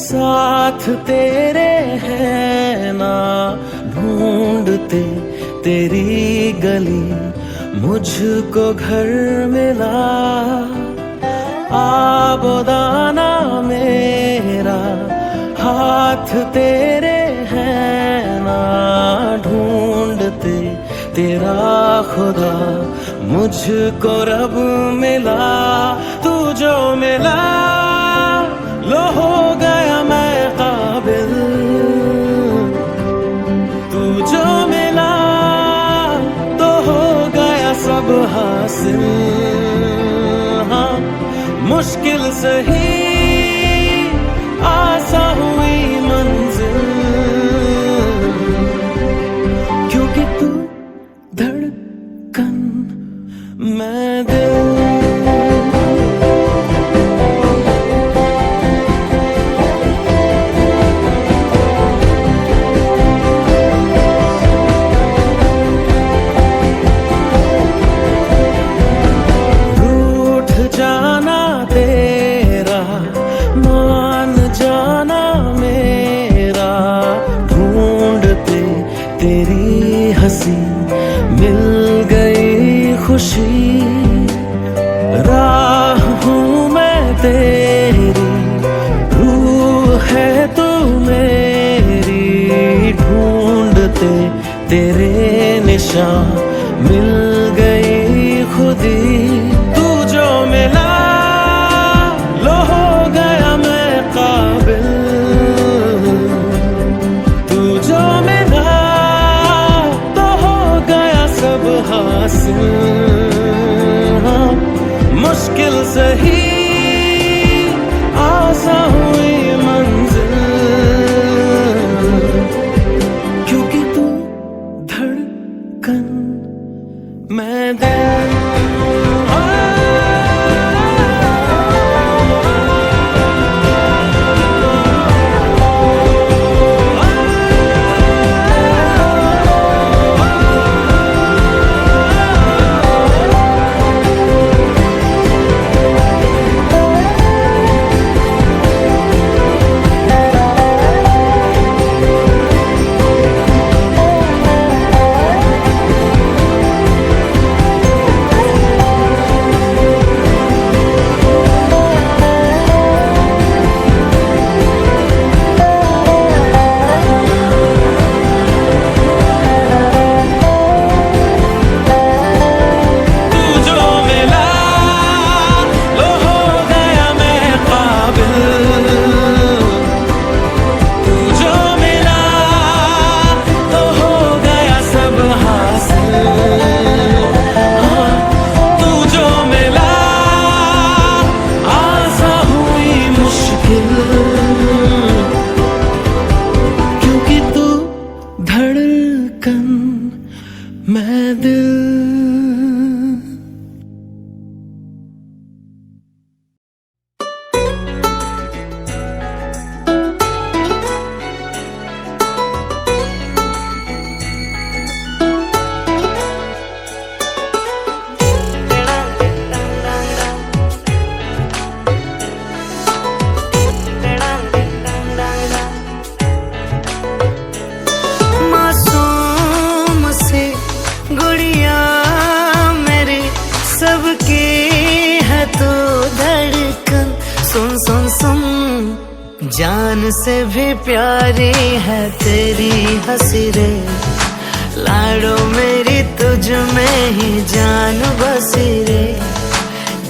साथ तेरे हैं ना ढूंढते तेरी गली, मुझको घर मिला आबोदाना मेरा। हाथ तेरे हैं ना ढूंढते तेरा खुदा, मुझको रब मिला। तू जो मिला लो हो गया मैं काबिल, तू जो मिला तो हो गया सब हासिल। हाँ मुश्किल सही आसा हुई मंजिल, क्योंकि तू धड़कन मैं दिल। तेरी हंसी मिल गई खुशी, राह हूँ मैं तेरी, रूह है तू मेरी। ढूंढते तेरे निशान मिल गई खुदी, तू जो मिला लो हो गया मैं काबिल, तू जो मिला सब हासिल। हाँ मुश्किल सही आसा हुई मंजिल, क्योंकि तू धड़कन मैं दिल। मैं दिल। जान से भी प्यारी है तेरी हंसी रे, लाडो मेरी तुझ में ही जान बसी रे।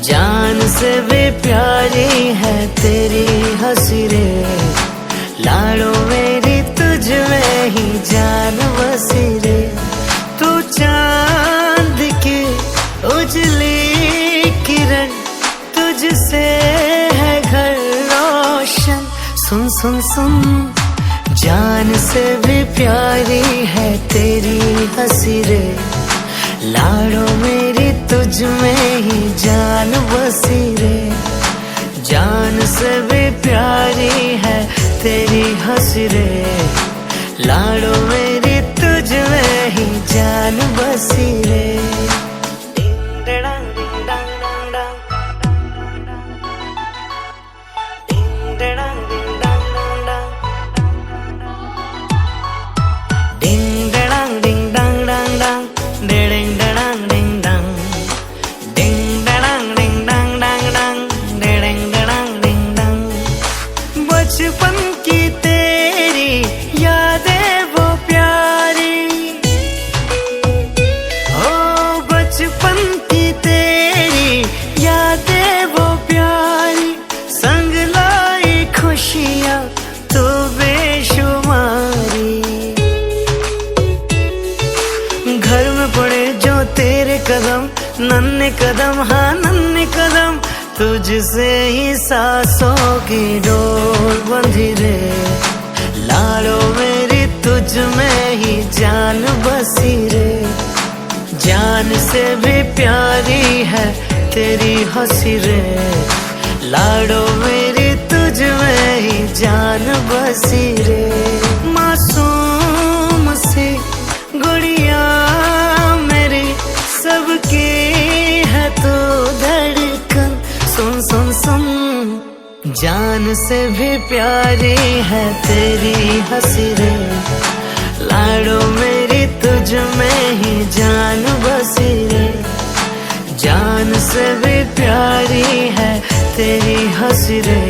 जान से भी प्यारी है तेरी हंसी रे, लाडो मेरी तुझ में ही जान बसी रे। तू चांद की उजली किरण, तुझसे है घर रोशन। सुन सुन सुन, जान से भी प्यारी है तेरी हंसी रे, लाडो मेरी तुझ में ही जान बसी रे। जान से भी प्यारी है तेरी हंसी रे, लाडो मेरी तुझ में ही जान बसी रे। कदम हाँ नन्हे कदम, तुझसे ही सांसों की डोर बंधी रे। लाडो मेरी तुझ में ही जान बसी रे, जान से भी प्यारी है तेरी हंसी रे। लाडो मेरी तुझ में ही जान बसी रे। मासूम सी गुड़िया मेरी सबकी है तू धड़कन, सुन सुन सुन जान से भी प्यारी है तेरी हंसी रे। लाडो मेरी तुझ में ही जान बसी रे, जान से भी प्यारी है तेरी हंसी रे।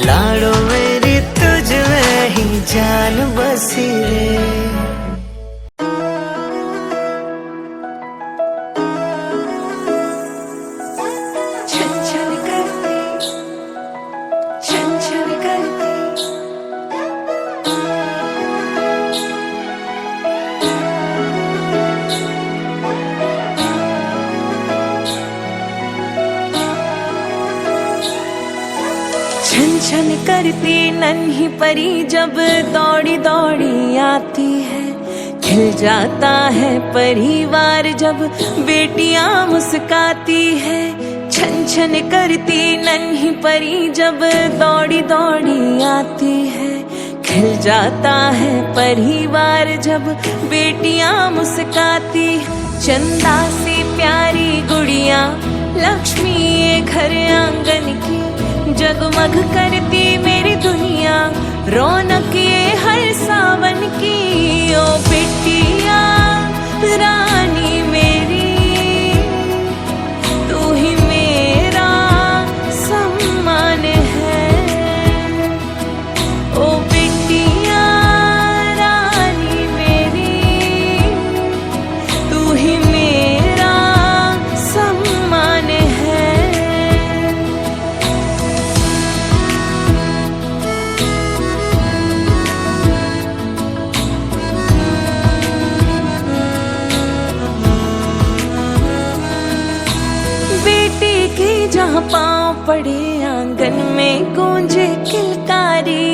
लाडो मेरी तुझ में ही जान बसी रे। छन छन करती नन्ही परी जब दौड़ी दौड़ी आती है, खिल जाता है परिवार जब बेटियां मुस्काती है। छन छन करती नन्ही परी जब दौड़ी दौड़ी आती है, खिल जाता है परिवार जब बेटियां मुस्काती। चंदा सी प्यारी गुड़िया लक्ष्मी ये घर आंगन की, जगमग करती मेरी दुनिया रौनक ये हर सावन की। ओ बिटिया रानी मेरी तू ही मेरा सम्मान है। ओ बिटिया रानी मेरी तू ही मेरा सम्मान है। जहाँ पाँव पड़े आंगन में गूंजे किलकारी।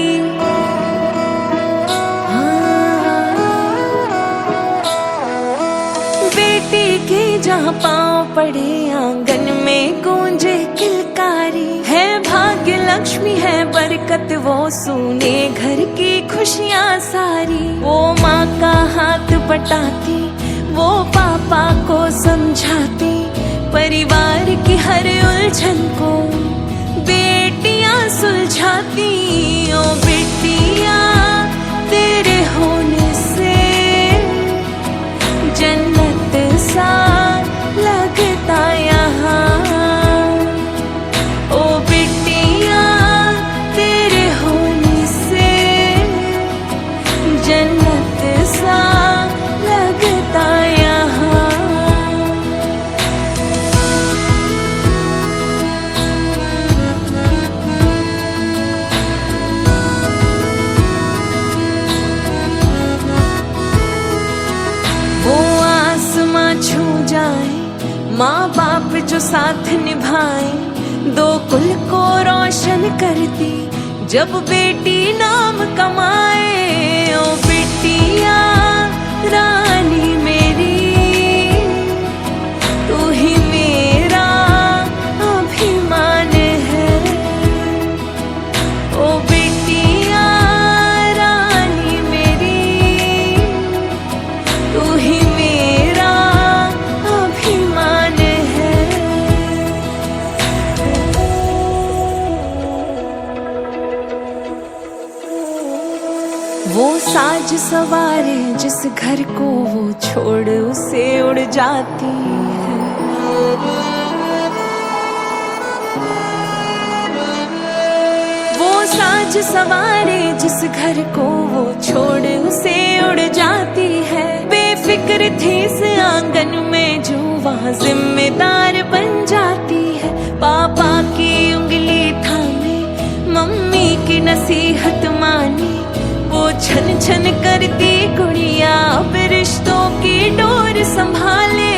बेटी के जहाँ पाँव पड़े आंगन में गूंजे किलकारी। है भाग्य लक्ष्मी है बरकत वो सुने घर की खुशियाँ सारी। वो माँ का हाथ बटाती वो पापा को समझाती, परिवार की हर उलझन को बेटियां सुलझाती। ओ बेटिया तेरे होने से जन्नत सा लगता यहाँ। ओ बेटिया तेरे होने से जन्नत सा लगता यहाँ। छू जाए माँ बाप जो साथ निभाए, दो कुल को रोशन करती जब बेटी नाम कमाए। ओ बेटिया रानी मेरी तू ही मेरा अभिमान है। ओ बेटिया रानी मेरी तू ही वो साज सवारे जिस घर को वो छोड़ उसे उड़ जाती है। वो साज सवारे जिस घर को वो छोड़ उसे उड़ जाती है। बेफिक्र थी इस आंगन में जो वहाँ जिम्मेदार बन जाती है। पापा की उंगली थामे मम्मी की नसीहत मानी, वो छन छन करती गुड़िया अब रिश्तों की डोर संभाले।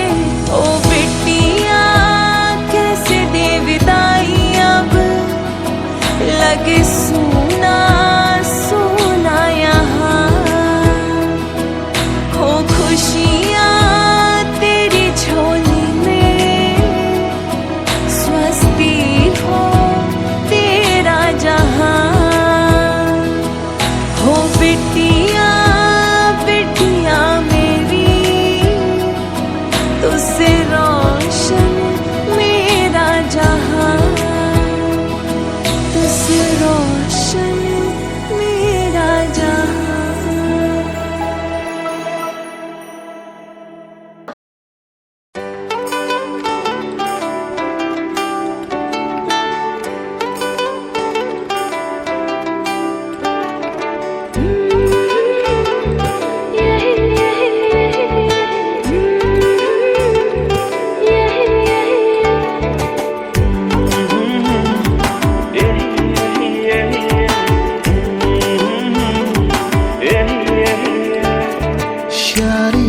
ओ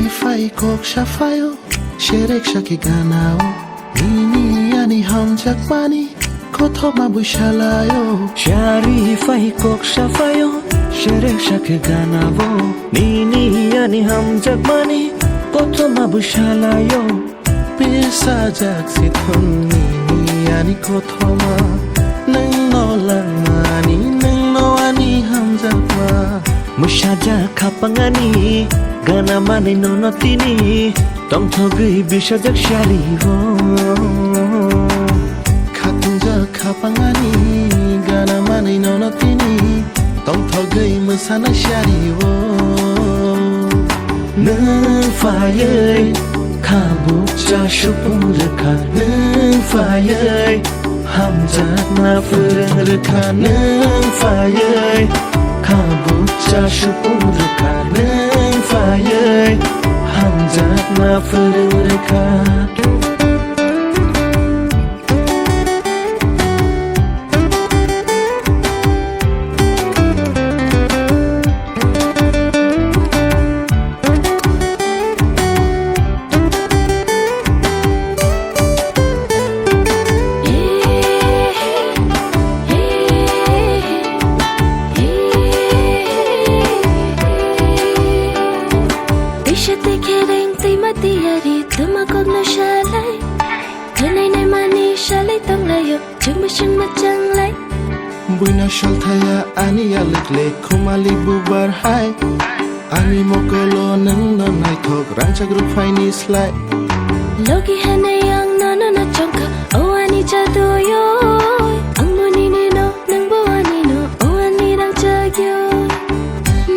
fai kok shafayo Sherek shaki ganao Nini yani hamjak mani Koto mabushalayo Sharifai kok shafayo Sherek shake ganavo Nini yani hamjagmani Koto mabushalayo Bisa jak sithon Nini yani koto ma Nang no langani Nang no ani hamjak ma Mushaja kapangani Gana mani no notini Tong thogi bisajak sharivo Katunja kapangani Gana mani no notini Tong thogai musana sharivo Nang fayay Kabuk cha shupung reka Nang fayay Hamjak na furang reka Nang fayay Kabuk cha shupung reka Nang fayay Hamjak na furang reka Buina sholthaya ani alikle khumali bubar hai ani mokolo nang no nai thok rangchak ru faini slai Logi hane yang nana na chongka o ani jadu yo angmoni ni no nang bo ani no o ani rang chagyo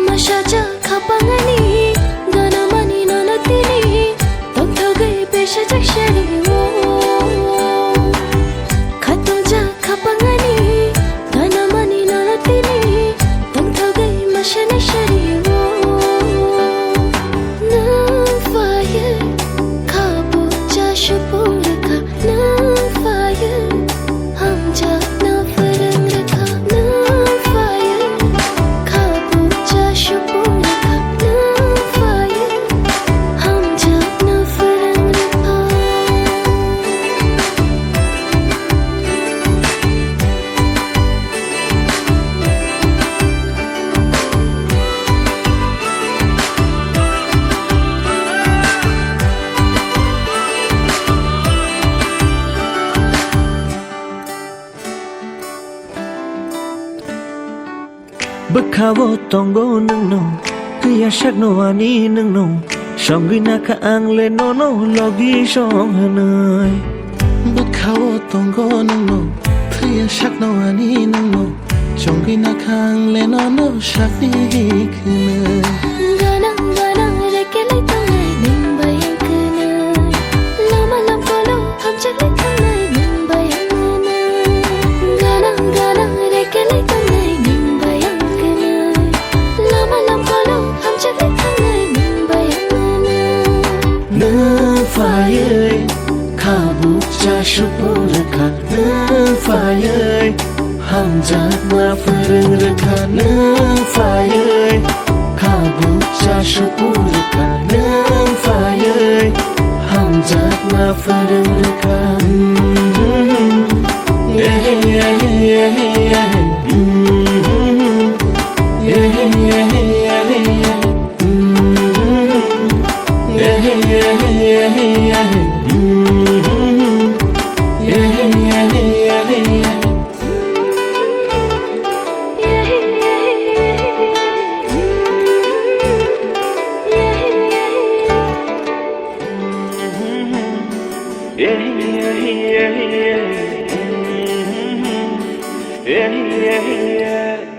mashaja khapangani gana mani no na tini tong thogai pesha jak shari wo khatunja khapangani gana mani no na tini tong thogai mashana shari wo na fire Shupuraka na fire Hamja na farang raka na fire Kabucha shupuraka na fire Hamja na farang raka Bakawo tongo nung no Kaya shak no ani nung no Shongi naka ang le no no Logi shong hanay Bukhawo tongo nang no Thriya shak no ani nang no Chongi na khang le no no shak ni khne Ganang ganang reke lai tangai ning bayang kana Lama lam kolo hamchak lai tangai ning bayang kana Ganang ganang reke lai tangai ning bayang kana Lama lam kolo hamchak lai tangai ning bayang kana Nang fayay Kabuk cha shupuraka Nang fayay Hamjak na farang raka Nang fayay Kabuk cha shupuraka Nang fayay Hamjak na farang raka Yeah, yeah, yeah, yeah, yeah, yeah, yeah, yeah. Yeah, yeah, yeah, yeah. Yeah, yeah, yeah, yeah. Yeah, yeah, yeah, yeah. Yeah, yeah, yeah.